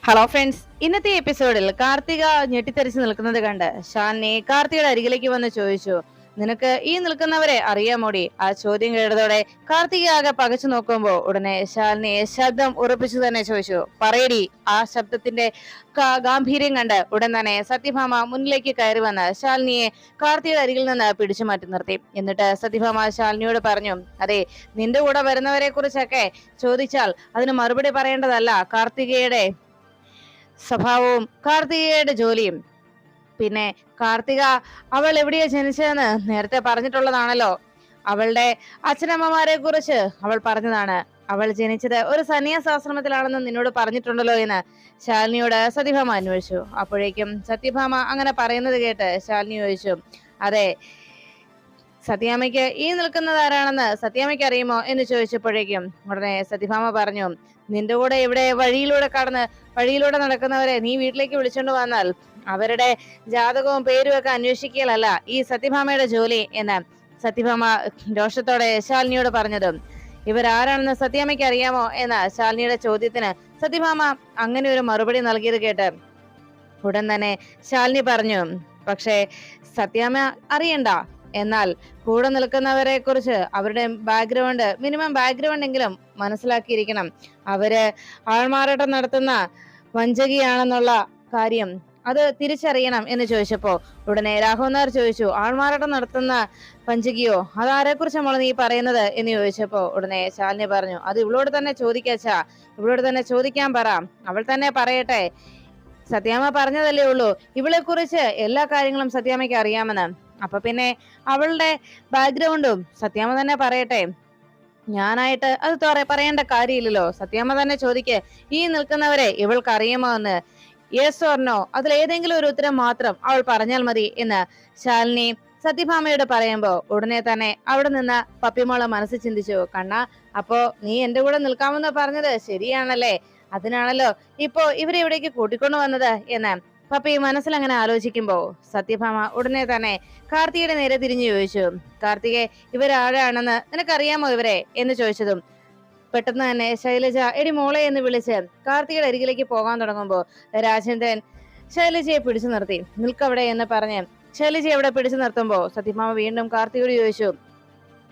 Hello friends, ഇന്നത്തെ എപ്പിസോഡിൽ കാർത്തിക ഞെട്ടിത്തെറിച്ച് നിൽക്കുന്നത് കണ്ട് ശാലിനി കാർത്തികയുടെ അരികിലേക്ക് വന്ന് ചോദിച്ചു, നിനക്ക് ഈ നിൽക്കുന്നവരെ അറിയാമോടി? ആ ചോദ്യം കേട്ടതോടെ കാർത്തിക ആകെ പകച്ചു നോക്കുമ്പോ ഉടനെ ശാലിനി ശബ്ദം ഉറപ്പിച്ചു തന്നെ ചോദിച്ചു, പറയടി. ആ ശബ്ദത്തിന്റെ ഗാംഭീര്യം കണ്ട് ഉടൻ തന്നെ സത്യഭാമ മുന്നിലേക്ക് കയറി വന്ന് ശാലിനിയെ കാർത്തികയുടെ അരികിൽ നിന്ന് പിടിച്ചു മാറ്റി നിർത്തി. എന്നിട്ട് സത്യഭാമ ശാലിനിയോട് പറഞ്ഞു, അതെ, നിന്റെ കൂടെ വരുന്നവരെ കുറിച്ചൊക്കെ ചോദിച്ചാൽ അതിന് മറുപടി പറയേണ്ടതല്ല കാർത്തികയുടെ സ്വഭാവവും കാർത്തികയുടെ ജോലിയും. പിന്നെ കാർത്തിക അവൾ എവിടെയാ ജനിച്ചതെന്ന് നേരത്തെ പറഞ്ഞിട്ടുള്ളതാണല്ലോ. അവളുടെ അച്ഛനമ്മമാരെ കുറിച്ച് അവൾ പറഞ്ഞതാണ്. അവൾ ജനിച്ചത് ഒരു സന്യാസാശ്രമത്തിലാണെന്ന് നിന്നോട് പറഞ്ഞിട്ടുണ്ടല്ലോ എന്ന് ശാലിനിയോട് സത്യഭാമ അന്വേഷിച്ചു. അപ്പോഴേക്കും സത്യഭാമ അങ്ങനെ പറയുന്നത് കേട്ട് ശാലിനി ചോദിച്ചു, അതെ, സത്യാമ്മയ്ക്ക് ഈ നിൽക്കുന്നത് ആരാണെന്ന് സത്യാമ്മയ്ക്ക് അറിയുമോ എന്ന് ചോദിച്ചപ്പോഴേക്കും ഉടനെ സത്യഭാമ പറഞ്ഞു, നിന്റെ കൂടെ ഇവിടെ വഴിയിലൂടെ നടക്കുന്നവരെ നീ വീട്ടിലേക്ക് വിളിച്ചോണ്ട് വന്നാൽ അവരുടെ ജാതകവും പേരും ഒക്കെ അന്വേഷിക്കലല്ല ഈ സത്യഭാമയുടെ ജോലി എന്ന് സത്യഭാമ രോഷത്തോടെ ശാലിനിയോട് പറഞ്ഞതും, ഇവരാരാണെന്ന് സത്യാമ്മയ്ക്ക് അറിയാമോ എന്ന ശാലിനിയുടെ ചോദ്യത്തിന് സത്യഭാമ അങ്ങനെ ഒരു മറുപടി നൽകിയത് കേട്ട് ഉടൻ തന്നെ ശാലിനി പറഞ്ഞു, പക്ഷേ സത്യാമ്മ അറിയണ്ട, എന്നാൽ കൂടെ നിൽക്കുന്നവരെ കുറിച്ച് അവരുടെ മിനിമം ബാക്ക്ഗ്രൗണ്ട് എങ്കിലും മനസ്സിലാക്കിയിരിക്കണം. അവര് ആൾമാറാട്ടം നടത്തുന്ന വഞ്ചകിയാണെന്നുള്ള കാര്യം അത് തിരിച്ചറിയണം എന്ന് ചോദിച്ചപ്പോ ഉടനെ രാഘവൻ നായർ ചോദിച്ചു, ആൾമാറാട്ടം നടത്തുന്ന വഞ്ചകിയോ? അതാരെ കുറിച്ച് മോളെ നീ പറയുന്നത് എന്ന് ചോദിച്ചപ്പോ ഉടനെ ശാലിനി പറഞ്ഞു, അത് ഇവളോട് തന്നെ ചോദിക്കാച്ചാ, ഇവളോട് തന്നെ ചോദിക്കാൻ പറ, അവൾ തന്നെ പറയട്ടെ. സത്യാമ്മ പറഞ്ഞതല്ലേ ഉള്ളൂ ഇവളെ കുറിച്ച് എല്ലാ കാര്യങ്ങളും സത്യാമ്മയ്ക്ക് അറിയാമെന്ന്. അപ്പൊ പിന്നെ അവളുടെ ബാക്ക്ഗ്രൗണ്ടും സത്യാമ്മ തന്നെ പറയട്ടെ. ഞാനായിട്ട് അത് പറയേണ്ട കാര്യമില്ലല്ലോ. സത്യാമ്മ തന്നെ ചോദിക്ക്, ഈ നിൽക്കുന്നവരെ ഇവൾക്ക് അറിയുമോ എന്ന്. യെസ് ഓർ നോ, അതിൽ ഏതെങ്കിലും ഒരു ഉത്തരം മാത്രം അവൾ പറഞ്ഞാൽ മതി എന്ന് ശാലിനി സത്യഭാമയോട് പറയുമ്പോ ഉടനെ തന്നെ അവിടെ നിന്ന് പപ്പിമോളെ മനസ്സിൽ ചിന്തിച്ചു, കണ്ണ, അപ്പോ നീ എന്റെ കൂടെ നിൽക്കാമെന്ന് പറഞ്ഞത് ശരിയാണല്ലേ? അതിനാണല്ലോ ഇപ്പോ ഇവരെ ഇവിടേക്ക് കൂട്ടിക്കൊണ്ടു വന്നത് എന്ന് പപ്പി മനസ്സിൽ അങ്ങനെ ആലോചിക്കുമ്പോ സത്യഭാമ ഉടനെ തന്നെ കാർത്തികയുടെ നേരെ തിരിഞ്ഞു ചോദിച്ചു, കാർത്തികെ, ഇവരാരാണെന്ന് നിനക്കറിയാമോ ഇവരെ എന്ന് ചോദിച്ചതും പെട്ടെന്ന് തന്നെ ശൈലജ എടി മോളെ എന്ന് വിളിച്ച് കാർത്തികയുടെ അരികിലേക്ക് പോകാൻ തുടങ്ങുമ്പോ രാജേന്ദ്രൻ ശൈലജയെ പിടിച്ചു നിർത്തി. നിൽക്കവിടെ എന്ന് പറഞ്ഞ് ശൈലജയെ അവിടെ പിടിച്ചു നിർത്തുമ്പോ സത്യഭാമ വീണ്ടും കാർത്തികയോട്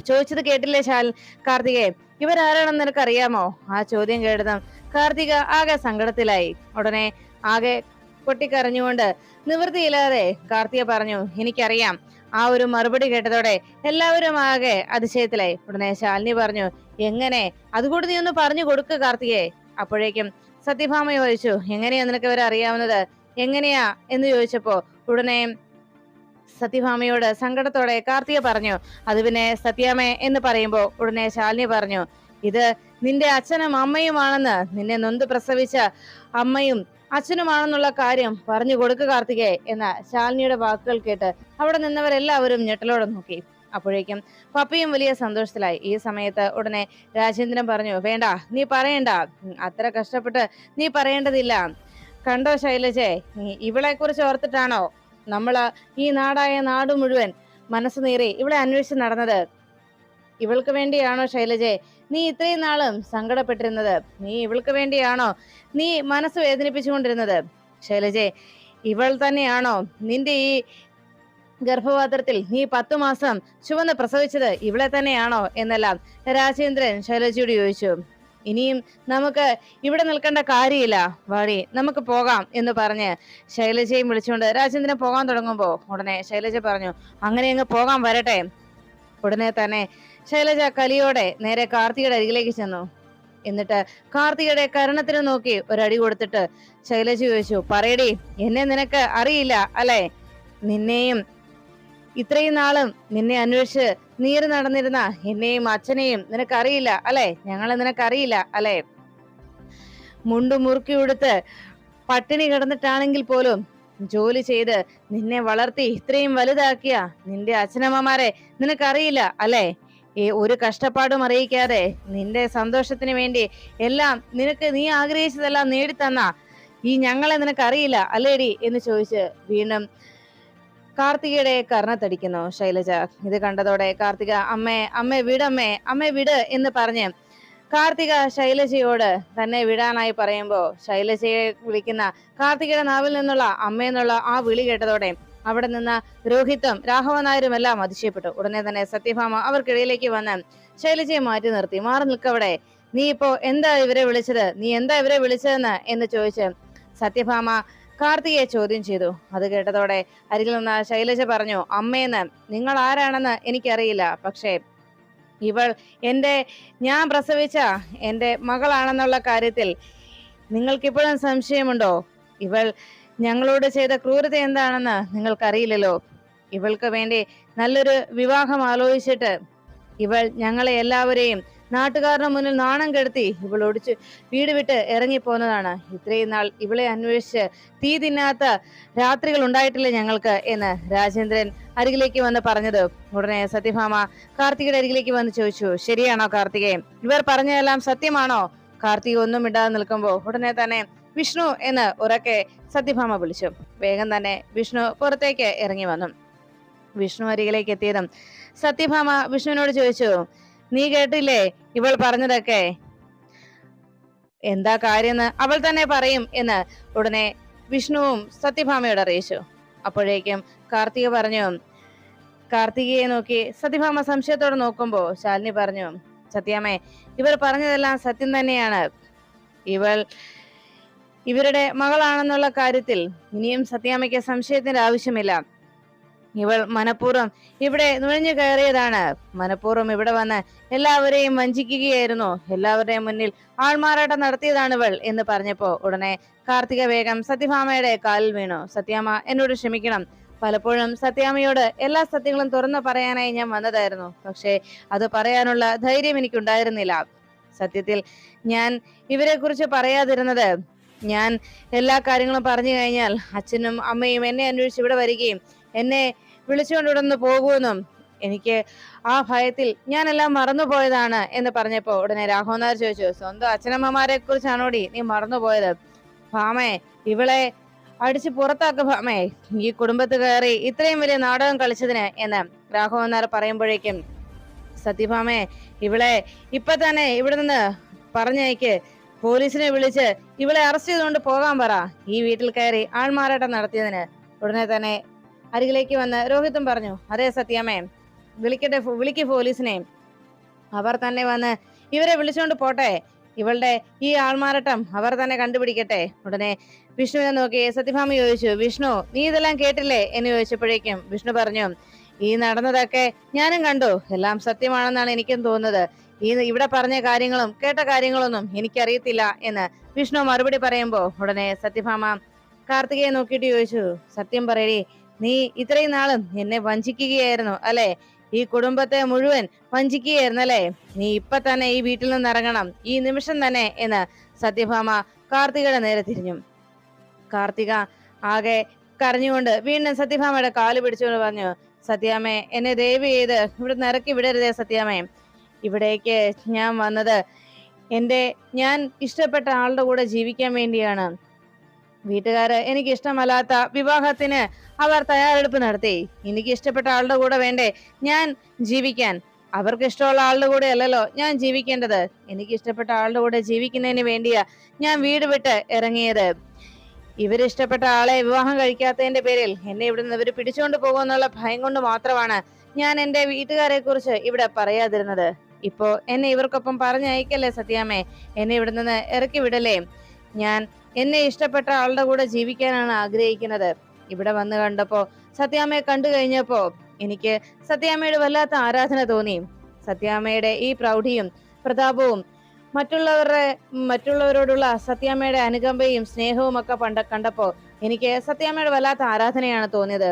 ചോദിച്ചത് കേട്ടില്ലേ കാർത്തികെ, ഇവരാരാണെന്ന് നിനക്കറിയാമോ? ആ ചോദ്യം കേട്ടതും കാർത്തിക ആകെ സങ്കടത്തിലായി. ഉടനെ ആകെ പൊട്ടിക്കരഞ്ഞുകൊണ്ട് നിവൃത്തിയില്ലാതെ കാർത്തിക പറഞ്ഞു, എനിക്കറിയാം. ആ ഒരു മറുപടി കേട്ടതോടെ എല്ലാവരും ആകെ അതിശയത്തിലായി. ഉടനെ ശാലിനി പറഞ്ഞു, എങ്ങനെ? അതുകൂടി നീ ഒന്ന് പറഞ്ഞു കൊടുക്ക് കാർത്തികയെ. അപ്പോഴേക്കും സത്യഭാമ ചോദിച്ചു, എങ്ങനെയാ നിനക്ക് ഇവരെ അറിയാവുന്നത്? എങ്ങനെയാ എന്ന് ചോദിച്ചപ്പോ ഉടനെ സത്യഭാമയോട് സങ്കടത്തോടെ കാർത്തിക പറഞ്ഞു, അത് പിന്നെ സത്യാമ്മ എന്ന് പറയുമ്പോ ഉടനെ ശാലിനി പറഞ്ഞു, ഇത് നിന്റെ അച്ഛനും അമ്മയുമാണെന്ന്, നിന്നെ നൊന്ത് പ്രസവിച്ച അമ്മയും അച്ഛനുമാണെന്നുള്ള കാര്യം പറഞ്ഞു കൊടുക്കുക കാർത്തികേ എന്ന ശാലിനിയുടെ വാക്കുകൾ കേട്ട് അവിടെ നിന്നവരെല്ലാവരും ഞെട്ടലോടെ നോക്കി. അപ്പോഴേക്കും പപ്പിയും വലിയ സന്തോഷത്തിലായി. ഈ സമയത്ത് ഉടനെ രാജേന്ദ്രൻ പറഞ്ഞു, വേണ്ട, നീ പറയണ്ട, അത്ര കഷ്ടപ്പെട്ട് നീ പറയേണ്ടതില്ല. കണ്ടോ ശൈലജയെ, ഇവളെ കുറിച്ച് ഓർത്തിട്ടാണോ നമ്മള് ഈ നാട് മുഴുവൻ മനസ്സ് നീറി ഇവളെ അന്വേഷിച്ച് നടന്നത്? ഇവൾക്ക് വേണ്ടിയാണോ ശൈലജയെ നീ ഇത്രയും നാളും സങ്കടപ്പെട്ടിരുന്നത്? നീ ഇവൾക്ക് വേണ്ടിയാണോ നീ മനസ്സ് വേദനിപ്പിച്ചുകൊണ്ടിരുന്നത്? ശൈലജയെ, ഇവൾ തന്നെയാണോ നിന്റെ ഈ ഗർഭപാത്രത്തിൽ നീ 10 മാസം ചുവന്ന് പ്രസവിച്ചത്? ഇവളെ തന്നെയാണോ എന്നെല്ലാം രാജേന്ദ്രൻ ശൈലജയോട് ചോദിച്ചു. ഇനിയും നമുക്ക് ഇവിടെ നിൽക്കേണ്ട കാര്യമില്ല, വാടി, നമുക്ക് പോകാം എന്ന് പറഞ്ഞ് ശൈലജയും വിളിച്ചുകൊണ്ട് രാജേന്ദ്രൻ പോകാൻ തുടങ്ങുമ്പോ ഉടനെ ശൈലജ പറഞ്ഞു, അങ്ങനെ അങ്ങ് പോകാൻ വരട്ടെ. ഉടനെ തന്നെ ശൈലജ കലിയോടെ നേരെ കാർത്തികയുടെ അരികിലേക്ക് ചെന്നു. എന്നിട്ട് കാർത്തികയുടെ കരണത്തിന് നോക്കി ഒരടി കൊടുത്തിട്ട് ശൈലജ ചോദിച്ചു, പറയടി, എന്നെ നിനക്ക് അറിയില്ല അല്ലെ? നിന്നെയും ഇത്രയും നാളും നിന്നെ അന്വേഷിച്ച് നീര് നടന്നിരുന്ന എന്നെയും അച്ഛനെയും നിനക്കറിയില്ല അല്ലെ? ഞങ്ങളെ നിനക്കറിയില്ല അല്ലെ? മുണ്ടു മുറുക്കി ഉടുത്ത് പട്ടിണി കിടന്നിട്ടാണെങ്കിൽ പോലും ജോലി ചെയ്ത് നിന്നെ വളർത്തി ഇത്രയും വലുതാക്കിയ നിന്റെ അച്ഛനമ്മമാരെ നിനക്കറിയില്ല അല്ലെ? ഒരു കഷ്ടപ്പാടും അറിയിക്കാതെ നിന്റെ സന്തോഷത്തിന് വേണ്ടി എല്ലാം നീ ആഗ്രഹിച്ചതെല്ലാം നേടിത്തന്ന ഈ ഞങ്ങളെ നിനക്കറിയില്ല അല്ലേടി എന്ന് ചോദിച്ച് വീണ്ടും കാർത്തികയുടെ കർണത്തടിക്കുന്നു ശൈലജ. ഇത് കണ്ടതോടെ കാർത്തിക, അമ്മേ, അമ്മേ വിടമ്മേ, അമ്മേ വിട് എന്ന് പറഞ്ഞ് കാർത്തിക ശൈലജയോട് തന്നെ വിടാനായി പറയുമ്പോ ശൈലജയെ വിളിക്കുന്ന കാർത്തികയുടെ നാവിൽ നിന്നുള്ള അമ്മയെന്നുള്ള ആ വിളി കേട്ടതോടെ അവിടെ നിന്ന് രോഹിത്തും രാഘവൻ നായരും എല്ലാം അതിശയപ്പെട്ടു. ഉടനെ തന്നെ സത്യഭാമ അവർക്കിടയിലേക്ക് വന്ന് ശൈലജയെ മാറ്റി നിർത്തി. മാറി നിൽക്കവിടെ, നീ ഇപ്പോ എന്താ ഇവരെ വിളിച്ചത്, നീ എന്താ ഇവരെ വിളിച്ചതെന്ന് എന്ന് ചോദിച്ച് സത്യഭാമ കാർത്തികയെ ചോദ്യം ചെയ്തു. അത് കേട്ടതോടെ അരികിൽ നിന്ന് ശൈലജ പറഞ്ഞു, അമ്മയെന്ന് നിങ്ങൾ ആരാണെന്ന് എനിക്കറിയില്ല, പക്ഷേ ഇവൾ ഞാൻ പ്രസവിച്ച എൻ്റെ മകളാണെന്നുള്ള കാര്യത്തിൽ നിങ്ങൾക്കിപ്പോഴും സംശയമുണ്ടോ? ഇവൾ ഞങ്ങളോട് ചെയ്ത ക്രൂരത എന്താണെന്ന് നിങ്ങൾക്കറിയില്ലല്ലോ. ഇവൾക്ക് വേണ്ടി നല്ലൊരു വിവാഹം ആലോചിച്ചിട്ട് ഇവൾ ഞങ്ങളെ എല്ലാവരെയും നാട്ടുകാരുടെ മുന്നിൽ നാണം കെടുത്തി ഇവൾ ഒടിച്ച് വീട് വിട്ട് ഇറങ്ങിപ്പോന്നതാണ്. ഇത്രയും നാൾ ഇവളെ അന്വേഷിച്ച് തീ തിന്നാത്ത രാത്രികൾ ഉണ്ടായിട്ടില്ല ഞങ്ങൾക്ക് എന്ന് രാജേന്ദ്രൻ അരികിലേക്ക് വന്ന് പറഞ്ഞത്. ഉടനെ സത്യഭാമ കാർത്തികയുടെ അരികിലേക്ക് വന്ന് ചോദിച്ചു, ശരിയാണോ കാർത്തികേ, ഇവർ പറഞ്ഞതെല്ലാം സത്യമാണോ? കാർത്തിക ഒന്നും ഇടാതെ നിൽക്കുമ്പോ ഉടനെ തന്നെ വിഷ്ണു എന്ന് ഉറക്കെ സത്യഭാമ വിളിച്ചു. വേഗം തന്നെ വിഷ്ണു പുറത്തേക്ക് ഇറങ്ങി വന്നു. വിഷ്ണു അരികിലേക്ക് എത്തിയതും സത്യഭാമ വിഷ്ണുവിനോട് ചോദിച്ചു, നീ കേട്ടില്ലേ ഇവൾ പറഞ്ഞതൊക്കെ? എന്താ കാര്യമെന്ന് അവൾ തന്നെ പറയും എന്ന് ഉടനെ വിഷ്ണുവും സത്യഭാമയോട് അറിയിച്ചു. അപ്പോഴേക്കും കാർത്തിക പറഞ്ഞു. കാർത്തികയെ നോക്കി സത്യഭാമ സംശയത്തോടെ നോക്കുമ്പോ ശാലിനി പറഞ്ഞു, സത്യാമ്മേ, ഇവർ പറഞ്ഞതെല്ലാം സത്യം തന്നെയാണ്. ഇവരുടെ മകളാണെന്നുള്ള കാര്യത്തിൽ ഇനിയും സത്യാമ്മയ്ക്ക് സംശയത്തിന്റെ ആവശ്യമില്ല. ഇവൾ മനഃപൂർവ്വം ഇവിടെ നുഴഞ്ഞു കയറിയതാണ്. മനഃപൂർവ്വം ഇവിടെ വന്ന് എല്ലാവരെയും വഞ്ചിക്കുകയായിരുന്നു. എല്ലാവരുടെയും മുന്നിൽ ആൾമാറാട്ടം നടത്തിയതാണ് ഇവൾ എന്ന് പറഞ്ഞപ്പോ ഉടനെ കാർത്തിക വേഗം സത്യഭാമയുടെ കാലിൽ വീണു. സത്യാമ്മ, എന്നോട് ക്ഷമിക്കണം. പലപ്പോഴും സത്യാമ്മയോട് എല്ലാ സത്യങ്ങളും തുറന്നു പറയാനായി ഞാൻ വന്നതായിരുന്നു. പക്ഷേ അത് പറയാനുള്ള ധൈര്യം എനിക്കുണ്ടായിരുന്നില്ല. സത്യത്തിൽ ഞാൻ ഇവരെ കുറിച്ച് പറയാതിരുന്നത്, ഞാൻ എല്ലാ കാര്യങ്ങളും പറഞ്ഞു കഴിഞ്ഞാൽ അച്ഛനും അമ്മയും എന്നെ അന്വേഷിച്ച് ഇവിടെ വരികയും എന്നെ വിളിച്ചുകൊണ്ടിവിടുന്ന് പോകുമെന്നും എനിക്ക് ആ ഭയത്തിൽ ഞാനെല്ലാം മറന്നുപോയതാണ് എന്ന് പറഞ്ഞപ്പോ ഉടനെ രാഘവൻ നായർ ചോദിച്ചു, സ്വന്തം അച്ഛനമ്മമാരെ കുറിച്ചാണോടി നീ മറന്നുപോയത്? ഭാമേ, ഇവളെ അടിച്ച് പുറത്താക്ക ഭാമേ, ഈ കുടുംബത്ത് കയറി ഇത്രയും വലിയ നാടകം കളിച്ചതിന് എന്ന് രാഘവൻ നായർ പറയുമ്പോഴേക്കും സത്യഭാമേ, ഇവളെ ഇപ്പൊ തന്നെ ഇവിടെ നിന്ന് പറഞ്ഞയക്ക്. പോലീസിനെ വിളിച്ച് ഇവളെ അറസ്റ്റ് ചെയ്തുകൊണ്ട് പോകാൻ പറ, ഈ വീട്ടിൽ കയറി ആൾമാറാട്ടം നടത്തിയതിന്. ഉടനെ തന്നെ അരികിലേക്ക് വന്ന് രോഹിത്തും പറഞ്ഞു, അതെ സത്യാമ്മേ, വിളിക്ക് പോലീസിനെ. അവർ തന്നെ വന്ന് ഇവരെ വിളിച്ചുകൊണ്ട് പോട്ടെ. ഇവളുടെ ഈ ആൾമാറാട്ടം അവർ തന്നെ കണ്ടുപിടിക്കട്ടെ. ഉടനെ വിഷ്ണുവിനെ നോക്കി സത്യഭാമ ചോദിച്ചു, വിഷ്ണു, നീ ഇതെല്ലാം കേട്ടില്ലേ എന്ന് ചോദിച്ചപ്പോഴേക്കും വിഷ്ണു പറഞ്ഞു, ഈ നടന്നതൊക്കെ ഞാനും കണ്ടു. എല്ലാം സത്യമാണെന്നാണ് എനിക്കും തോന്നുന്നത്. ഇവിടെ പറഞ്ഞ കാര്യങ്ങളും കേട്ട കാര്യങ്ങളൊന്നും എനിക്കറിയത്തില്ല എന്ന് വിഷ്ണു മറുപടി പറയുമ്പോ ഉടനെ സത്യഭാമ കാർത്തികയെ നോക്കിയിട്ട് ചോദിച്ചു, സത്യം പറയടി, നീ ഇത്രയും നാളും എന്നെ വഞ്ചിക്കുകയായിരുന്നു അല്ലെ? ഈ കുടുംബത്തെ മുഴുവൻ വഞ്ചിക്കുകയായിരുന്നു അല്ലെ? നീ ഇപ്പൊ തന്നെ ഈ വീട്ടിൽ നിന്ന് ഇറങ്ങണം, ഈ നിമിഷം തന്നെ എന്ന് സത്യഭാമ കാർത്തികയുടെ നേരെ തിരിഞ്ഞു. കാർത്തിക ആകെ കരഞ്ഞുകൊണ്ട് വീണ്ടും സത്യഭാമയുടെ കാല് പിടിച്ചുകൊണ്ട് പറഞ്ഞു, സത്യാമ്മേ, എന്നെ ദയവ് ചെയ്ത് ഇവിടെ ഇറക്കി വിടരുതേ സത്യാമ്മേ. ഇവിടേക്ക് ഞാൻ വന്നത് ഞാൻ ഇഷ്ടപ്പെട്ട ആളുടെ കൂടെ ജീവിക്കാൻ വേണ്ടിയാണ്. വീട്ടുകാര് എനിക്ക് ഇഷ്ടമല്ലാത്ത വിവാഹത്തിന് അവർ തയ്യാറെടുപ്പ് നടത്തി. എനിക്ക് ഇഷ്ടപ്പെട്ട ആളുടെ കൂടെ വേണ്ടേ ഞാൻ ജീവിക്കാൻ? അവർക്ക് ഇഷ്ടമുള്ള ആളുടെ കൂടെ അല്ലല്ലോ ഞാൻ ജീവിക്കേണ്ടത്. എനിക്ക് ഇഷ്ടപ്പെട്ട ആളുടെ കൂടെ ജീവിക്കുന്നതിന് വേണ്ടിയാ ഞാൻ വീട് വിട്ട് ഇറങ്ങിയത്. ഇവരിഷ്ടപ്പെട്ട ആളെ വിവാഹം കഴിക്കാത്തതിന്റെ പേരിൽ എന്നെ ഇവിടെ നിന്ന് ഇവർ പിടിച്ചുകൊണ്ട് പോകുമെന്നുള്ള ഭയം കൊണ്ട് മാത്രമാണ് ഞാൻ എന്റെ വീട്ടുകാരെ കുറിച്ച് ഇവിടെ പറയാതിരുന്നത്. ഇപ്പോ എന്നെ ഇവർക്കൊപ്പം പറഞ്ഞയക്കല്ലേ സത്യാമ്മേ, എന്നെ ഇവിടെ നിന്ന് ഇറക്കി വിടലേ. എന്നെ ഇഷ്ടപ്പെട്ട ആളുടെ കൂടെ ജീവിക്കാനാണ് ആഗ്രഹിക്കുന്നത്. ഇവിടെ വന്ന് കണ്ടപ്പോ സത്യാമ്മയെ കണ്ടു കഴിഞ്ഞപ്പോ എനിക്ക് സത്യാമ്മയുടെ വല്ലാത്ത ആരാധന തോന്നി. സത്യാമ്മയുടെ ഈ പ്രൗഢിയും പ്രതാപവും മറ്റുള്ളവരോടുള്ള സത്യാമ്മയുടെ അനുകമ്പയും സ്നേഹവും ഒക്കെ കണ്ടപ്പോ എനിക്ക് സത്യാമ്മയുടെ വല്ലാത്ത ആരാധനയാണ് തോന്നിയത്.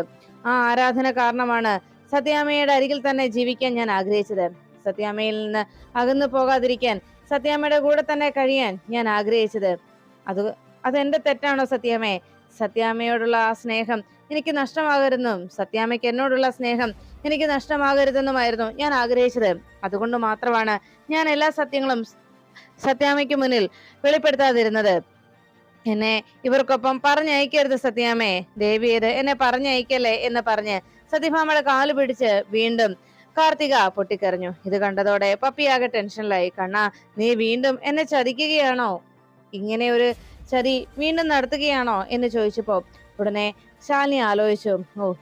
ആ ആരാധന കാരണമാണ് സത്യാമ്മയുടെ അരികിൽ തന്നെ ജീവിക്കാൻ ഞാൻ ആഗ്രഹിച്ചത്. സത്യാമ്മയിൽ നിന്ന് അകന്നു പോകാതിരിക്കാൻ, സത്യാമ്മയുടെ കൂടെ തന്നെ കഴിയാൻ ഞാൻ ആഗ്രഹിച്ചത്. അതെന്റെ തെറ്റാണോ സത്യാമ്മേ? സത്യാമ്മയോടുള്ള ആ സ്നേഹം എനിക്ക് നഷ്ടമാകരുതെന്നും സത്യാമ്മയ്ക്ക് എന്നോടുള്ള സ്നേഹം എനിക്ക് നഷ്ടമാകരുതെന്നുമായിരുന്നു ഞാൻ ആഗ്രഹിച്ചത്. അതുകൊണ്ട് മാത്രമാണ് ഞാൻ എല്ലാ സത്യങ്ങളും സത്യാമ്മയ്ക്ക് മുന്നിൽ വെളിപ്പെടുത്താതിരുന്നത്. എന്നെ ഇവർക്കൊപ്പം പറഞ്ഞയക്കരുത് സത്യാമ്മേ, ദേവിയത് എന്നെ പറഞ്ഞയക്കല്ലേ എന്ന് പറഞ്ഞ് സത്യഭാമയുടെ കാല് പിടിച്ച് വീണ്ടും കാർത്തിക പൊട്ടിക്കരഞ്ഞു. ഇത് കണ്ടതോടെ പപ്പിയാകെ ടെൻഷനിലായി. കണ്ണാ, നീ വീണ്ടും എന്നെ ചതിക്കുകയാണോ? ഇങ്ങനെ ഒരു ചതി വീണ്ടും നടത്തുകയാണോ എന്ന് ചോദിച്ചപ്പോ ഉടനെ ശാലിനി ആലോചിച്ചു.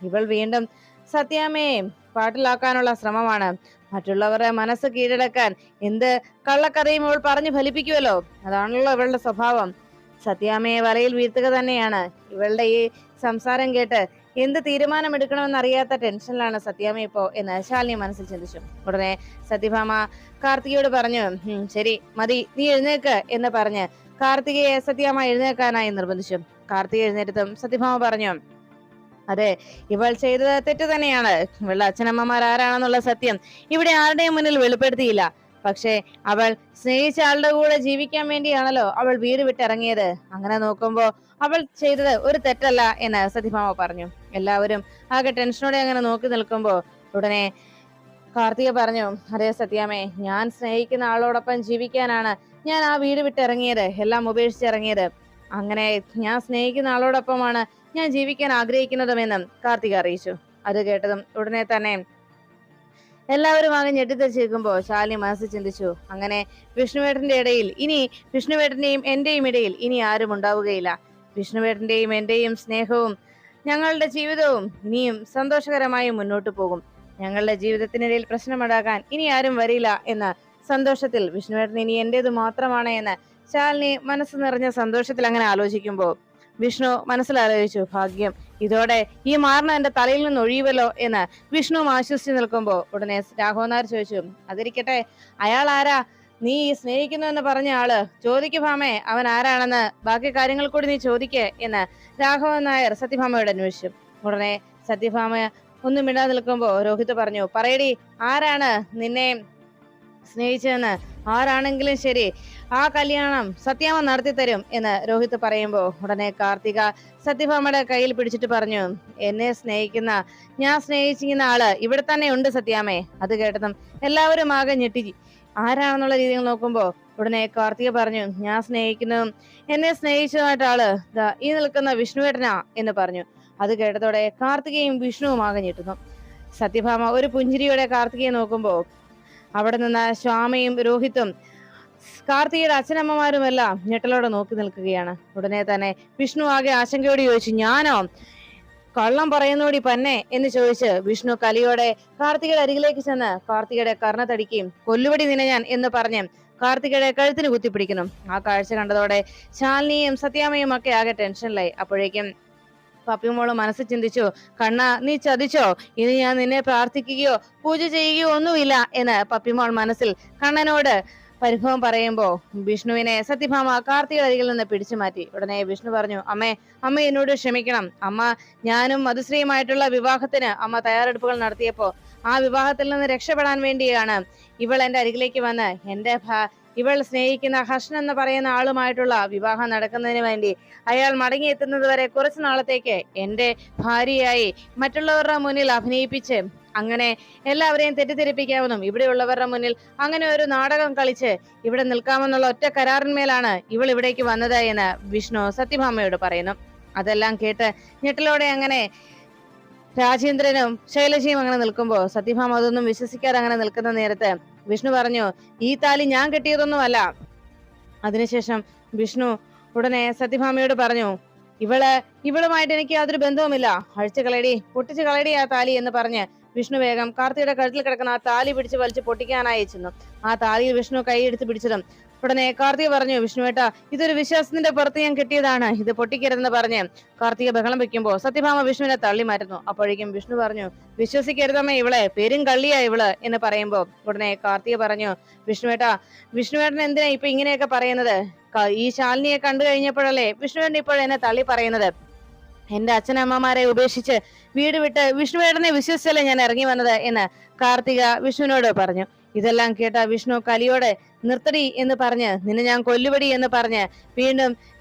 ഇവൾ വീണ്ടും സത്യാമ്മയെ പാട്ടിലാക്കാനുള്ള ശ്രമമാണ്. മറ്റുള്ളവരുടെ മനസ്സ് കീഴടക്കാൻ എന്ത് കള്ളക്കഥയും ഇവൾ പറഞ്ഞു ഫലിപ്പിക്കുമല്ലോ. അതാണല്ലോ ഇവളുടെ സ്വഭാവം. സത്യാമ്മയെ വലയിൽ വീഴ്ത്തുക തന്നെയാണ്. ഇവളുടെ ഈ സംസാരം കേട്ട് എന്ത് തീരുമാനമെടുക്കണമെന്ന് അറിയാത്ത ടെൻഷനിലാണ് സത്യാമ്മ ഇപ്പോ എന്ന് ശാലിനി മനസ്സിൽ ചിന്തിച്ചു. ഉടനെ സത്യഭാമ കാർത്തികയോട് പറഞ്ഞു, ശരി മതി, നീ എഴുന്നേക്ക് എന്ന് പറഞ്ഞ് കാർത്തികയെ സത്യാമ്മ എഴുന്നേൽക്കാനായി നിർബന്ധിച്ചു. കാർത്തിക എഴുന്നേറ്റതും സത്യഭാമ പറഞ്ഞു, അതെ, ഇവൾ ചെയ്തത് തെറ്റ് തന്നെയാണ്. ഇവളുടെ അച്ഛനമ്മമാർ ആരാണെന്നുള്ള സത്യം ഇവിടെ ആരുടെയും മുന്നിൽ വെളിപ്പെടുത്തിയില്ല. പക്ഷേ അവൾ സ്നേഹിച്ച ആളുടെ കൂടെ ജീവിക്കാൻ വേണ്ടിയാണല്ലോ അവൾ വീട് വിട്ടിറങ്ങിയത്. അങ്ങനെ നോക്കുമ്പോ അവൾ ചെയ്തത് ഒരു തെറ്റല്ല എന്ന് സത്യഭാമ പറഞ്ഞു. എല്ലാവരും ആകെ ടെൻഷനോടെ അങ്ങനെ നോക്കി നിൽക്കുമ്പോ ഉടനെ കാർത്തിക പറഞ്ഞു, അതെ സത്യാമ്മേ, ഞാൻ സ്നേഹിക്കുന്ന ആളോടൊപ്പം ജീവിക്കാനാണ് ഞാൻ ആ വീട് വിട്ടിറങ്ങിയത്, എല്ലാം ഉപേക്ഷിച്ചിറങ്ങിയത്. അങ്ങനെ ഞാൻ സ്നേഹിക്കുന്ന ആളോടൊപ്പമാണ് ഞാൻ ജീവിക്കാൻ ആഗ്രഹിക്കുന്നതുമെന്നും കാർത്തിക അറിയിച്ചു. അത് കേട്ടതും ഉടനെ തന്നെ എല്ലാവരും ആകെ ഞെട്ടിത്തെറിച്ചിരിക്കുമ്പോ ശാലിനി മനസ്സിൽ ചിന്തിച്ചു, അങ്ങനെ വിഷ്ണുവേട്ടന്റെയും എന്റെയും ഇടയിൽ ഇനി ആരും ഉണ്ടാവുകയില്ല. വിഷ്ണുവേട്ടന്റെയും എന്റെയും സ്നേഹവും ഞങ്ങളുടെ ജീവിതവും ഇനിയും സന്തോഷകരമായി മുന്നോട്ട് പോകും. ഞങ്ങളുടെ ജീവിതത്തിനിടയിൽ പ്രശ്നമുണ്ടാക്കാൻ ഇനി ആരും വരില്ല എന്ന സന്തോഷത്തിൽ വിഷ്ണുവേട്ടൻ ഇനി എന്റേത് മാത്രമാണ് എന്ന് ശാലിനി മനസ്സ് നിറഞ്ഞ സന്തോഷത്തിൽ അങ്ങനെ ആലോചിക്കുമ്പോ വിഷ്ണു മനസ്സിലാലോചിച്ചു, ഭാഗ്യം, ഇതോടെ ഈ മാറണ എന്റെ തലയിൽ നിന്ന് ഒഴിയുമല്ലോ എന്ന് വിഷ്ണു ആശ്വസിച്ചു നിൽക്കുമ്പോ ഉടനെ രാഘവൻ നായർ ചോദിച്ചു, അതിരിക്കട്ടെ, അയാൾ ആരാ? നീ സ്നേഹിക്കുന്നു എന്ന് പറഞ്ഞ ആള്? ചോദിക്കു ഭാമേ, അവൻ ആരാണെന്ന്. ബാക്കി കാര്യങ്ങൾ കൂടി നീ ചോദിക്കേ എന്ന് രാഘവൻ നായർ സത്യഭാമയോട് അന്വേഷിച്ചു. ഉടനെ സത്യഭാമ ഒന്നും മിണ്ടാതെ നിൽക്കുമ്പോ രോഹിത് പറഞ്ഞു, പറയടി, ആരാണ് നിന്നെ സ്നേഹിച്ചതെന്ന്? ആരാണെങ്കിലും ശരി, ആ കല്യാണം സത്യാമ്മ നടത്തി തരും എന്ന് രോഹിത് പറയുമ്പോ ഉടനെ കാർത്തിക സത്യഭാമയുടെ കയ്യിൽ പിടിച്ചിട്ട് പറഞ്ഞു, ഞാൻ സ്നേഹിച്ചിരിക്കുന്ന ആള് ഇവിടെ തന്നെ ഉണ്ട് സത്യാമ്മേ. അത് കേട്ടതും എല്ലാവരും ആകെ ഞെട്ടി. ആരാണെന്നുള്ള രീതിയിൽ നോക്കുമ്പോ ഉടനെ കാർത്തിക പറഞ്ഞു, ഞാൻ സ്നേഹിക്കുന്നതും എന്നെ സ്നേഹിച്ചതുമായിട്ട് ആള് ഈ നിൽക്കുന്ന വിഷ്ണുവേട്ടനാ എന്ന് പറഞ്ഞു. അത് കേട്ടതോടെ കാർത്തികയും വിഷ്ണുവും ആകെ ഞെട്ടുന്നു. സത്യഭാമ ഒരു പുഞ്ചിരിയോടെ കാർത്തികയെ നോക്കുമ്പോ അവിടെ നിന്ന് ശ്യാമയും രോഹിത്തും കാർത്തികയുടെ അച്ഛനമ്മമാരുമെല്ലാം ഞെട്ടലോടെ നോക്കി നിൽക്കുകയാണ്. ഉടനെ തന്നെ വിഷ്ണു ആകെ ആശങ്കയോട് ചോദിച്ചു, ഞാനോ? കള്ളം പറയുന്നോടി പന്നെ എന്ന് ചോദിച്ച് വിഷ്ണു കലിയോടെ കാർത്തികയുടെ അരികിലേക്ക് ചെന്ന് കാർത്തികയുടെ കർണത്തടിക്കുകയും കൊല്ലുവടി നിന്നെ ഞാൻ എന്ന് പറഞ്ഞ് കാർത്തികയുടെ കഴുത്തിന് കുത്തിപ്പിടിക്കുന്നു. ആ കാഴ്ച കണ്ടതോടെ ശാലിനിയും സത്യാമ്മയും ഒക്കെ ആകെ ടെൻഷനിലായി. അപ്പോഴേക്കും പപ്പിമോള് മനസ്സിൽ ചിന്തിച്ചു, കണ്ണ, നീ ചതിച്ചോ? ഇനി ഞാൻ നിന്നെ പ്രാർത്ഥിക്കുകയോ പൂജ ചെയ്യുകയോ ഒന്നുമില്ല എന്ന് പപ്പിമോൾ മനസ്സിൽ കണ്ണനോട് പരിഭവം പറയുമ്പോ വിഷ്ണുവിനെ സത്യഭാമ കാർത്തികയുടെ അരികിൽ നിന്ന് പിടിച്ചു മാറ്റി. ഉടനെ വിഷ്ണു പറഞ്ഞു, അമ്മ എന്നോട് ക്ഷമിക്കണം. അമ്മ ഞാനും മധുശ്രീയുമായിട്ടുള്ള വിവാഹത്തിന് അമ്മ തയ്യാറെടുപ്പുകൾ നടത്തിയപ്പോ ആ വിവാഹത്തിൽ നിന്ന് രക്ഷപ്പെടാൻ വേണ്ടിയാണ് ഇവൾ എന്റെ അരികിലേക്ക് വന്ന് ഇവൾ സ്നേഹിക്കുന്ന ഹർഷൻ എന്ന് പറയുന്ന ആളുമായിട്ടുള്ള വിവാഹം നടക്കുന്നതിന് വേണ്ടി അയാൾ മടങ്ങിയെത്തുന്നത് വരെ കുറച്ചു നാളത്തേക്ക് എന്റെ ഭാര്യയായി മറ്റുള്ളവരുടെ മുന്നിൽ അഭിനയിപ്പിച്ച് അങ്ങനെ എല്ലാവരെയും തെറ്റിദ്ധരിപ്പിക്കാമെന്നും ഇവിടെയുള്ളവരുടെ മുന്നിൽ അങ്ങനെ ഒരു നാടകം കളിച്ച് ഇവിടെ നിൽക്കാമെന്നുള്ള ഒറ്റ കരാറിന്മേലാണ് ഇവൾ ഇവിടേക്ക് വന്നത് എന്ന് വിഷ്ണു സത്യഭാമയോട് പറയുന്നു. അതെല്ലാം കേട്ട് ഞെട്ടലോടെ അങ്ങനെ രാജേന്ദ്രനും ശൈലജയും അങ്ങനെ നിൽക്കുമ്പോ സത്യഭാമ അതൊന്നും വിശ്വസിക്കാതെ അങ്ങനെ നിൽക്കുന്ന നേരത്ത് വിഷ്ണു പറഞ്ഞു, ഈ താലി ഞാൻ കെട്ടിയതൊന്നുമല്ല. അതിനുശേഷം വിഷ്ണു ഉടനെ സത്യഭാമയോട് പറഞ്ഞു, ഇവളുമായിട്ട് എനിക്ക് യാതൊരു ബന്ധവുമില്ല, അഴിച്ചു കളയടി, പൊട്ടിച്ചു കളയടി ആ താലി എന്ന് പറഞ്ഞ് വിഷ്ണു വേഗം കാർത്തിയുടെ കഴുത്തിൽ കിടക്കുന്ന ആ താലി പിടിച്ച് വലിച്ചു പൊട്ടിക്കാനായി ചെന്നു. ആ താലിയിൽ വിഷ്ണു കൈയെടുത്ത് പിടിച്ചതും ഉടനെ കാർത്തിക പറഞ്ഞു, വിഷ്ണുവേട്ട, ഇതൊരു വിശ്വാസത്തിന്റെ പുറത്ത് ഞാൻ കിട്ടിയതാണ്, ഇത് പൊട്ടിക്കരുതെന്ന് പറഞ്ഞ് കാർത്തിക ബഹളം വെക്കുമ്പോ സത്യഭാമ വിഷ്ണുവിനെ തള്ളി മാറ്റുന്നു. അപ്പോഴേക്കും വിഷ്ണു പറഞ്ഞു, വിശ്വസിക്കരുതമ്മേ, ഇവളെ പേരും കള്ളിയാ ഇവള് എന്ന് പറയുമ്പോ ഉടനെ കാർത്തിക പറഞ്ഞു, വിഷ്ണുവേട്ടൻ എന്തിനാ ഇപ്പൊ ഇങ്ങനെയൊക്കെ പറയുന്നത്? ഈ ശാലിനിയെ കണ്ടു കഴിഞ്ഞപ്പോഴല്ലേ വിഷ്ണുവേട്ടൻ ഇപ്പോൾ എന്നെ തള്ളി പറയുന്നത്? എന്റെ അച്ഛനമ്മമാരെ ഉപേക്ഷിച്ച് വീട് വിട്ട് വിഷ്ണുവേട്ടനെ വിശ്വസിച്ചല്ലേ ഞാൻ ഇറങ്ങി വന്നത് എന്ന് കാർത്തിക വിഷ്ണുവിനോട് പറഞ്ഞു. ഇതെല്ലാം കേട്ട വിഷ്ണു കലിയോടെ നിർത്തടി എന്ന് പറഞ്ഞ് നിന്നെ ഞാൻ കൊല്ലുപടി എന്ന് പറഞ്ഞ് വീണ്ടും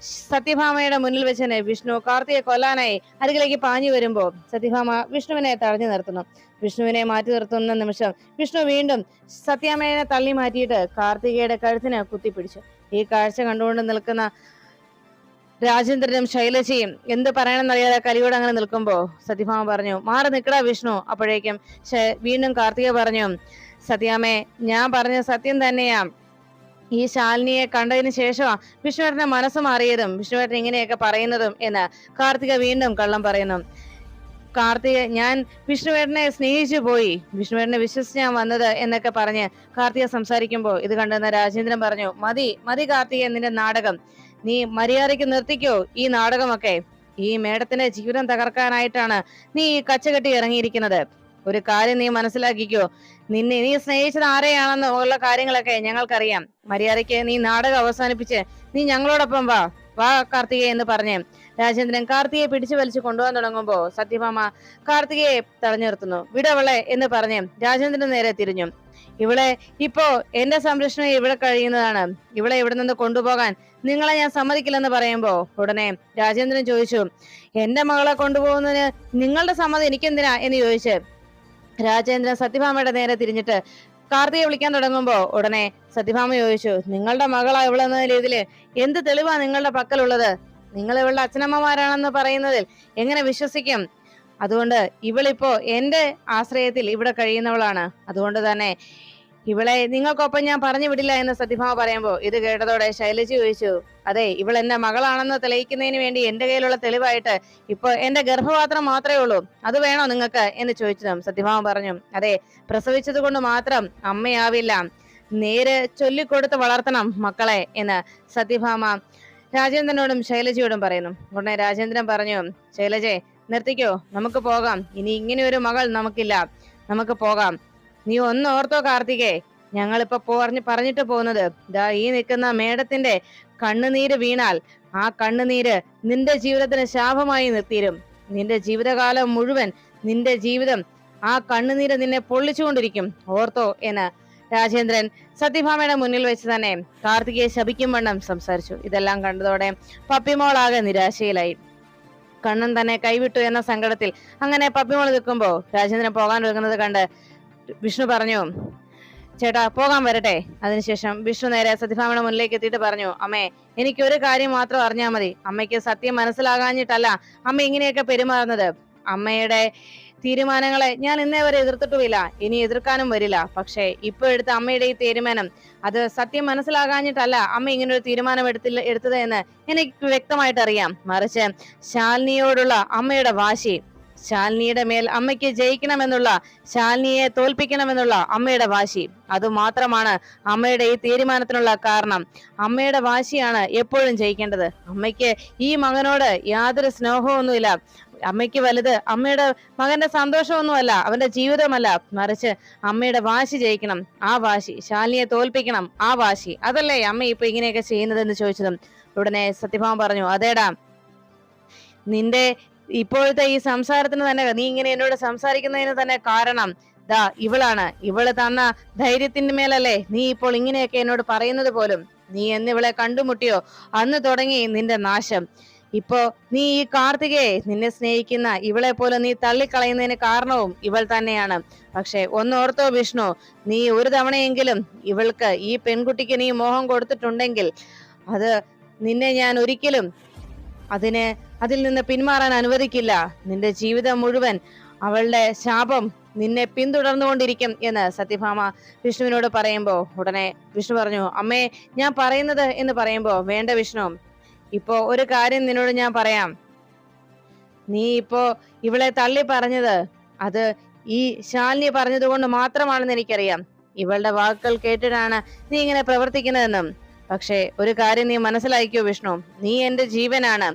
സത്യഭാമയുടെ മുന്നിൽ വെച്ച് വിഷ്ണു കാർത്തിയെ കൊല്ലാനായി അരികിലേക്ക് പാഞ്ഞു വരുമ്പോ സത്യഭാമ വിഷ്ണുവിനെ തടഞ്ഞു നിർത്തുന്നു. വിഷ്ണുവിനെ മാറ്റി നിർത്തുന്ന നിമിഷം വിഷ്ണു വീണ്ടും സത്യാമ്മയെ തള്ളി മാറ്റിയിട്ട് കാർത്തികയുടെ കഴുത്തിന് കുത്തിപ്പിടിച്ചു. ഈ കാഴ്ച കണ്ടുകൊണ്ട് നിൽക്കുന്ന രാജേന്ദ്രനും ശൈലജയും എന്ത് പറയണമെന്നറിയാതെ കലിയോട് അങ്ങനെ നിൽക്കുമ്പോ സത്യഭാമ പറഞ്ഞു, മാറി നിക്കടാ വിഷ്ണു. അപ്പോഴേക്കും വീണ്ടും കാർത്തിക പറഞ്ഞു, സത്യാമ്മേ, ഞാൻ പറഞ്ഞ സത്യം തന്നെയാ. ഈ ശാലിനിയെ കണ്ടതിന് ശേഷമാ വിഷ്ണുവേട്ടന്റെ മനസ്സ് മാറിയതും വിഷ്ണുവേട്ടൻ ഇങ്ങനെയൊക്കെ പറയുന്നതും എന്ന് കാർത്തിക വീണ്ടും കള്ളം പറയുന്നു. കാർത്തിക, ഞാൻ വിഷ്ണുവേട്ടനെ സ്നേഹിച്ചു പോയി, വിഷ്ണുവേട്ടനെ വിശ്വസിച്ച് ഞാൻ വന്നത് എന്നൊക്കെ പറഞ്ഞ് കാർത്തിക സംസാരിക്കുമ്പോ ഇത് കണ്ടുവന്ന രാജേന്ദ്രൻ പറഞ്ഞു, മതി മതി കാർത്തിക, നിന്റെ നാടകം നീ മര്യാദയ്ക്ക് നിർത്തിക്കോ. ഈ നാടകമൊക്കെ ഈ മേഡത്തിന്റെ ജീവിതം തകർക്കാനായിട്ടാണ് നീ ഈ കച്ചകെട്ടി ഇറങ്ങിയിരിക്കുന്നത്. ഒരു കാര്യം നീ മനസ്സിലാക്കിക്കോ, നീ സ്നേഹിച്ചത് ആരെയാണെന്ന് ഉള്ള കാര്യങ്ങളൊക്കെ ഞങ്ങൾക്കറിയാം. മര്യാദയ്ക്ക് നീ നാടകം അവസാനിപ്പിച്ച് നീ ഞങ്ങളോടൊപ്പം വാ വാ കാർത്തികയെ എന്ന് പറഞ്ഞ് രാജേന്ദ്രൻ കാർത്തികയെ പിടിച്ചു വലിച്ചു കൊണ്ടുപോകാൻ തുടങ്ങുമ്പോ സത്യഭാമ കാർത്തികയെ തടഞ്ഞു നിർത്തുന്നു. വിടവളെ എന്ന് പറഞ്ഞ് രാജേന്ദ്രൻ നേരെ തിരിഞ്ഞു. ഇവളെ ഇപ്പോ എന്റെ സംരക്ഷണം ഇവിടെ കഴിയുന്നതാണ്, ഇവളെ ഇവിടെ നിന്ന് കൊണ്ടുപോകാൻ നിങ്ങളെ ഞാൻ സമ്മതിക്കില്ലെന്ന് പറയുമ്പോ ഉടനെ രാജേന്ദ്രൻ ചോദിച്ചു, എന്റെ മകളെ കൊണ്ടുപോകുന്നതിന് നിങ്ങളുടെ സമ്മതം എനിക്കെന്തിനാ എന്ന് ചോദിച്ച് രാജേന്ദ്രൻ സത്യഭാമയുടെ നേരെ തിരിഞ്ഞിട്ട് കാർത്തികയെ വിളിക്കാൻ തുടങ്ങുമ്പോ ഉടനെ സത്യഭാമ ചോദിച്ചു, നിങ്ങളുടെ മകളാ ഇവളെന്ന രീതിയില് എന്ത് തെളിവാ നിങ്ങളുടെ പക്കലുള്ളത്? നിങ്ങൾ ഇവളുടെ അച്ഛനമ്മമാരാണെന്ന് പറയുന്നതിൽ എങ്ങനെ വിശ്വസിക്കും? അതുകൊണ്ട് ഇവളിപ്പോ എന്റെ ആശ്രയത്തിൽ ഇവിടെ കഴിയുന്നവളാണ്. അതുകൊണ്ട് തന്നെ ഇവളെ നിങ്ങൾക്കൊപ്പം ഞാൻ പറഞ്ഞു വിടില്ല എന്ന് സത്യഭാമ പറയുമ്പോ ഇത് കേട്ടതോടെ ശൈലജ ചോദിച്ചു, അതെ, ഇവൾ എന്റെ മകളാണെന്ന് തെളിയിക്കുന്നതിന് വേണ്ടി എന്റെ കയ്യിലുള്ള തെളിവായിട്ട് ഇപ്പൊ എന്റെ ഗർഭപാത്രം മാത്രമേ ഉള്ളൂ, അത് വേണോ നിങ്ങൾക്ക് എന്ന് ചോദിച്ചതും സത്യഭാമ പറഞ്ഞു, അതെ, പ്രസവിച്ചത് കൊണ്ട് മാത്രം അമ്മയാവില്ല, നേര് ചൊല്ലിക്കൊടുത്ത് വളർത്തണം മക്കളെ എന്ന് സത്യഭാമ രാജേന്ദ്രനോടും ശൈലജയോടും പറയുന്നു. ഉടനെ രാജേന്ദ്രൻ പറഞ്ഞു, ശൈലജെ നിർത്തിക്കോ, നമുക്ക് പോകാം, ഇനി ഇങ്ങനെ ഒരു മകൾ നമുക്കില്ല, നമുക്ക് പോകാം. നീ ഒന്ന് ഓർത്തോ കാർത്തികേ, ഞങ്ങളിപ്പോ പറഞ്ഞിട്ട് പോകുന്നത് ദാ ഈ നിൽക്കുന്ന മേഡത്തിന്റെ കണ്ണുനീര് വീണാൽ ആ കണ്ണുനീര് നിന്റെ ജീവിതത്തിന് ശാപമായി നിർത്തിരും. നിന്റെ ജീവിതകാലം മുഴുവൻ നിന്റെ ജീവിതം ആ കണ്ണുനീര് നിന്നെ പൊള്ളിച്ചുകൊണ്ടിരിക്കും, ഓർത്തോ എന്ന് രാജേന്ദ്രൻ സത്യഭാമയുടെ മുന്നിൽ വെച്ച് തന്നെ കാർത്തികയെ ശപിക്കും വണ്ണം സംസാരിച്ചു. ഇതെല്ലാം കണ്ടതോടെ പപ്പിമോളാകെ നിരാശയിലായി. കണ്ണൻ തന്നെ കൈവിട്ടു എന്ന സങ്കടത്തിൽ അങ്ങനെ പപ്പിമോൾ നിൽക്കുമ്പോ രാജേന്ദ്രൻ പോകാൻ ഒരുങ്ങുന്നത് കണ്ട് വിഷ്ണു പറഞ്ഞു, ചേട്ടാ പോകാൻ വരട്ടെ. അതിനുശേഷം വിഷ്ണു നേരെ സത്യഭാമയുടെ മുന്നിലേക്ക് എത്തിയിട്ട് പറഞ്ഞു, അമ്മേ, എനിക്ക് ഒരു കാര്യം മാത്രം അറിഞ്ഞാൽ മതി. അമ്മയ്ക്ക് സത്യം മനസ്സിലാകാഞ്ഞിട്ടല്ല അമ്മ ഇങ്ങനെയൊക്കെ പെരുമാറുന്നത്. അമ്മയുടെ തീരുമാനങ്ങളെ ഞാൻ ഇന്നേ വരെ എതിർത്തിട്ടുമില്ല, ഇനി എതിർക്കാനും വരില്ല. പക്ഷേ ഇപ്പൊ എടുത്ത അമ്മയുടെ ഈ തീരുമാനം അത് സത്യം മനസ്സിലാകാഞ്ഞിട്ടല്ല അമ്മ ഇങ്ങനെ ഒരു തീരുമാനം എടുത്തത് എന്ന് എനിക്ക് വ്യക്തമായിട്ട് അറിയാം. മറിച്ച് ശാലിനിയോടുള്ള അമ്മയുടെ വാശി, ശാലിനിയുടെ മേൽ അമ്മയ്ക്ക് ജയിക്കണമെന്നുള്ള, ശാലിനിയെ തോൽപ്പിക്കണമെന്നുള്ള അമ്മയുടെ വാശി, അതുമാത്രമാണ് അമ്മയുടെ ഈ തീരുമാനത്തിനുള്ള കാരണം. അമ്മയുടെ വാശിയാണ് എപ്പോഴും ജയിക്കേണ്ടത്. അമ്മയ്ക്ക് ഈ മകനോട് യാതൊരു സ്നേഹമൊന്നുമില്ല. അമ്മയ്ക്ക് വലുത് അമ്മയുടെ മകന്റെ സന്തോഷമൊന്നുമല്ല, അവന്റെ ജീവിതമല്ല, മറിച്ച് അമ്മയുടെ വാശി ജയിക്കണം. ആ വാശി, ശാലിനിയെ തോൽപ്പിക്കണം, ആ വാശി, അതല്ലേ അമ്മ ഇപ്പൊ ഇങ്ങനെയൊക്കെ ചെയ്യുന്നതെന്ന് ചോദിച്ചതും ഉടനെ സത്യഭാമ പറഞ്ഞു, അതേടാ, നിന്റെ ഇപ്പോഴത്തെ ഈ സംസാരത്തിന് തന്നെ, നീ ഇങ്ങനെ എന്നോട് സംസാരിക്കുന്നതിന് തന്നെ കാരണം ദാ ഇവളാണ്. ഇവള് തന്ന ധൈര്യത്തിന്റെ മേലല്ലേ നീ ഇപ്പോൾ ഇങ്ങനെയൊക്കെ എന്നോട് പറയുന്നത് പോലും. നീ എന്നിവളെ കണ്ടുമുട്ടിയോ അന്ന് തുടങ്ങി നിന്റെ നാശം. ഇപ്പോ നീ ഈ കാർത്തികയെ, നിന്നെ സ്നേഹിക്കുന്ന ഇവളെ പോലെ നീ തള്ളിക്കളയുന്നതിന് കാരണവും ഇവൾ തന്നെയാണ്. പക്ഷെ ഒന്നോർത്തോ വിഷ്ണു, നീ ഒരു തവണയെങ്കിലും ഇവൾക്ക്, ഈ പെൺകുട്ടിക്ക് നീ മോഹം കൊടുത്തിട്ടുണ്ടെങ്കിൽ അത് നിന്നെ ഞാൻ ഒരിക്കലും അതിൽ നിന്ന് പിന്മാറാൻ അനുവദിക്കില്ല. നിന്റെ ജീവിതം മുഴുവൻ അവളുടെ ശാപം നിന്നെ പിന്തുടർന്നുകൊണ്ടിരിക്കും എന്ന് സത്യഭാമ വിഷ്ണുവിനോട് പറയുമ്പോ ഉടനെ വിഷ്ണു പറഞ്ഞു, അമ്മേ, ഞാൻ പറയുന്നത് എന്ന് പറയുമ്പോ, വേണ്ട വിഷ്ണു, ഇപ്പോ ഒരു കാര്യം നിന്നോട് ഞാൻ പറയാം. നീ ഇപ്പോ ഇവളെ തള്ളി പറഞ്ഞത് അത് ഈ ശാലിനി പറഞ്ഞത് കൊണ്ട് മാത്രമാണെന്ന് എനിക്കറിയാം. ഇവളുടെ വാക്കുകൾ കേട്ടിട്ടാണ് നീ ഇങ്ങനെ പ്രവർത്തിക്കുന്നതെന്നും. പക്ഷെ ഒരു കാര്യം നീ മനസ്സിലാക്കിയോ വിഷ്ണു, നീ എന്റെ ജീവനാണ്.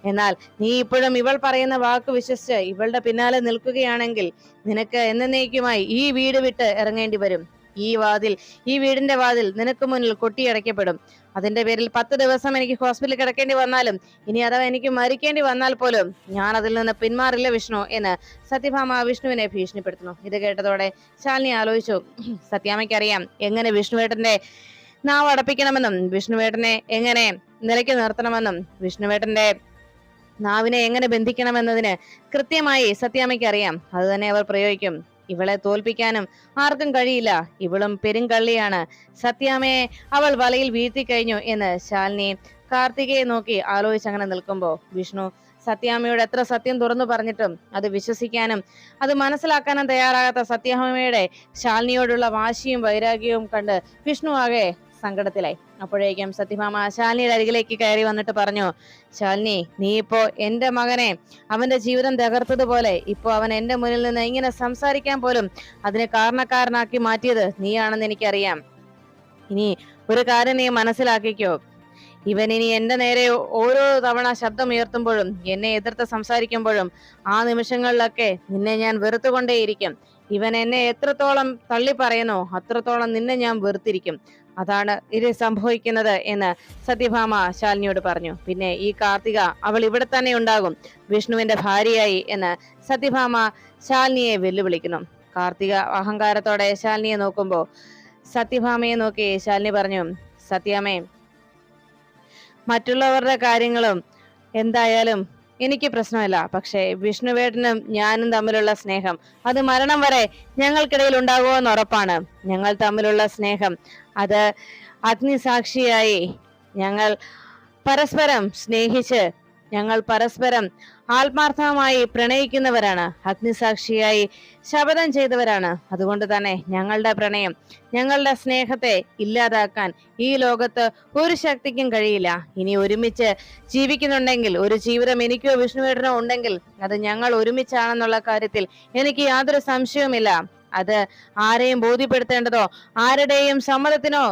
എന്നാൽ നീ ഇപ്പോഴും ഇവൾ പറയുന്ന വാക്ക് വിശ്വസിച്ച് ഇവളുടെ പിന്നാലെ നിൽക്കുകയാണെങ്കിൽ നിനക്ക് എന്നേക്കുമായി ഈ വീട് വിട്ട് ഇറങ്ങേണ്ടി വരും. ഈ വീടിന്റെ വാതിൽ നിനക്ക് മുന്നിൽ കൊട്ടിയടയ്ക്കപ്പെടും. അതിന്റെ പേരിൽ 10 ദിവസം എനിക്ക് ഹോസ്പിറ്റലിൽ കിടക്കേണ്ടി വന്നാലും, ഇനി അഥവാ എനിക്ക് മരിക്കേണ്ടി വന്നാൽ പോലും ഞാൻ അതിൽ നിന്ന് പിന്മാറില്ല വിഷ്ണു എന്ന് സത്യഭാമ വിഷ്ണുവിനെ ഭീഷണിപ്പെടുത്തുന്നു. ഇത് കേട്ടതോടെ ശാലിനി ആലോചിച്ചു, സത്യാമ്മയ്ക്കറിയാം എങ്ങനെ വിഷ്ണുവേട്ടന്റെ നാവ് അടപ്പിക്കണമെന്നും വിഷ്ണുവേട്ടനെ എങ്ങനെ നിലയ്ക്ക് നിർത്തണമെന്നും വിഷ്ണുവേട്ടന്റെ നാവിനെ എങ്ങനെ ബന്ധിക്കണമെന്നതിന് കൃത്യമായി സത്യാമ്മയ്ക്ക് അറിയാം. അത് തന്നെ അവർ പ്രയോഗിക്കും. ഇവളെ തോൽപ്പിക്കാനും ആർക്കും കഴിയില്ല. ഇവളും പെരുങ്കള്ളിയാണ്. സത്യാമ്മയെ അവൾ വലയിൽ വീഴ്ത്തി കഴിഞ്ഞു എന്ന് ശാലിനി കാർത്തികയെ നോക്കി ആലോചിച്ചങ്ങനെ നിൽക്കുമ്പോ വിഷ്ണു സത്യാമ്മയോട് എത്ര സത്യം തുറന്നു പറഞ്ഞിട്ടും അത് വിശ്വസിക്കാനും അത് മനസ്സിലാക്കാനും തയ്യാറാകാത്ത സത്യാമ്മയുടെ ശാലിനിയോടുള്ള വാശിയും വൈരാഗ്യവും കണ്ട് വിഷ്ണു ആകെ സങ്കടത്തിലായി. അപ്പോഴേക്കും സത്യഭാമ ശാലിനിയുടെ അരികിലേക്ക് കയറി വന്നിട്ട് പറഞ്ഞു, ശാലിനി, നീ ഇപ്പോ എന്റെ മകനെ അവന്റെ ജീവിതം തകർത്തതുപോലെ ഇപ്പോ അവൻ എന്റെ മുന്നിൽ നിന്ന് ഇങ്ങനെ സംസാരിക്കാൻ പോലും അതിന് കാരണക്കാരനാക്കി മാറ്റിയത് നീയാണെന്ന് എനിക്കറിയാം. ഇനി ഒരു കാര്യം നീ മനസ്സിലാക്കിക്കോ, ഇവൻ ഇനി എന്റെ നേരെ ഓരോ തവണ ശബ്ദം ഉയർത്തുമ്പോഴും എന്നെ എതിർത്ത് സംസാരിക്കുമ്പോഴും ആ നിമിഷങ്ങളിലൊക്കെ നിന്നെ ഞാൻ വെറുത്തുകൊണ്ടേയിരിക്കും. ഇവൻ എന്നെ എത്രത്തോളം തള്ളി പറയുന്നോ അത്രത്തോളം നിന്നെ ഞാൻ വെറുത്തിരിക്കും. അതാണ് ഇത് സംഭവിക്കുന്നത് എന്ന് സത്യഭാമ ശാലിനിയോട് പറഞ്ഞു. പിന്നെ ഈ കാർത്തിക അവൾ ഇവിടെ തന്നെ ഉണ്ടാകും, വിഷ്ണുവിന്റെ ഭാര്യയായി എന്ന് സത്യഭാമ ശാലിനിയെ വെല്ലുവിളിക്കുന്നു. കാർത്തിക അഹങ്കാരത്തോടെ ശാലിനിയെ നോക്കുമ്പോ സത്യഭാമയെ നോക്കി ശാലിനി പറഞ്ഞു, സത്യാമ്മേ, മറ്റുള്ളവരുടെ കാര്യങ്ങളും എന്തായാലും എനിക്ക് പ്രശ്നമില്ല. പക്ഷേ വിഷ്ണുവേട്ടനും ഞാനും തമ്മിലുള്ള സ്നേഹം അത് മരണം വരെ ഞങ്ങൾക്കിടയിൽ ഉണ്ടാകുമെന്ന് ഉറപ്പാണ്. ഞങ്ങൾ തമ്മിലുള്ള സ്നേഹം അത് അഗ്നിസാക്ഷിയായി ഞങ്ങൾ പരസ്പരം സ്നേഹിച്ച് ഞങ്ങൾ പരസ്പരം ആത്മാർത്ഥമായി പ്രണയിക്കുന്നവരാണ്, അഗ്നിസാക്ഷിയായി ശപഥം ചെയ്തവരാണ്. അതുകൊണ്ട് തന്നെ ഞങ്ങളുടെ പ്രണയം, ഞങ്ങളുടെ സ്നേഹത്തെ ഇല്ലാതാക്കാൻ ഈ ലോകത്ത് ഒരു ശക്തിക്കും കഴിയില്ല. ഇനി ഒരുമിച്ച് ജീവിക്കുന്നുണ്ടെങ്കിൽ, ഒരു ജീവിതം എനിക്കോ വിഷ്ണുവേട്ടനോ ഉണ്ടെങ്കിൽ അത് ഞങ്ങൾ ഒരുമിച്ചാണെന്നുള്ള കാര്യത്തിൽ എനിക്ക് യാതൊരു സംശയവുമില്ല. അത് ആരെയും ബോധ്യപ്പെടുത്തേണ്ടതോ ആരുടെയും സമ്മതത്തിനോ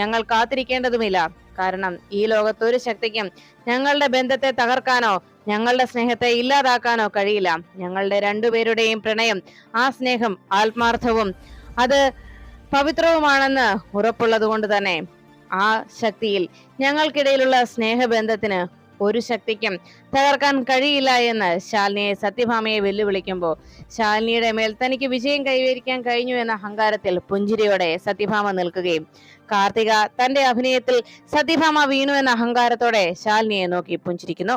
ഞങ്ങൾ കാത്തിരിക്കേണ്ടതുമില്ല. കാരണം ഈ ലോകത്ത് ഒരു ശക്തിക്കും ഞങ്ങളുടെ ബന്ധത്തെ തകർക്കാനോ ഞങ്ങളുടെ സ്നേഹത്തെ ഇല്ലാതാക്കാനോ കഴിയില്ല. ഞങ്ങളുടെ രണ്ടുപേരുടെയും പ്രണയം, ആ സ്നേഹം ആത്മാർത്ഥവും അത് പവിത്രവുമാണെന്ന് ഉറപ്പുള്ളത് കൊണ്ട് തന്നെ ആ ശക്തിയിൽ ഞങ്ങൾക്കിടയിലുള്ള സ്നേഹബന്ധത്തിന് ഒരു ശക്തിക്കും തകർക്കാൻ കഴിയില്ല എന്ന് ശാലിനിയെ സത്യഭാമയെ വെല്ലുവിളിക്കുമ്പോൾ ശാലിനിയുടെ മേൽ തനിക്ക് വിജയം കൈവരിക്കാൻ കഴിഞ്ഞു എന്ന അഹങ്കാരത്തിൽ പുഞ്ചിരിയോടെ സത്യഭാമ നിൽക്കുകയും കാർത്തിക തന്റെ അഭിനയത്തിൽ സത്യഭാമ വീണു എന്ന അഹങ്കാരത്തോടെ ശാലിനിയെ നോക്കി പുഞ്ചിരിക്കുന്നു.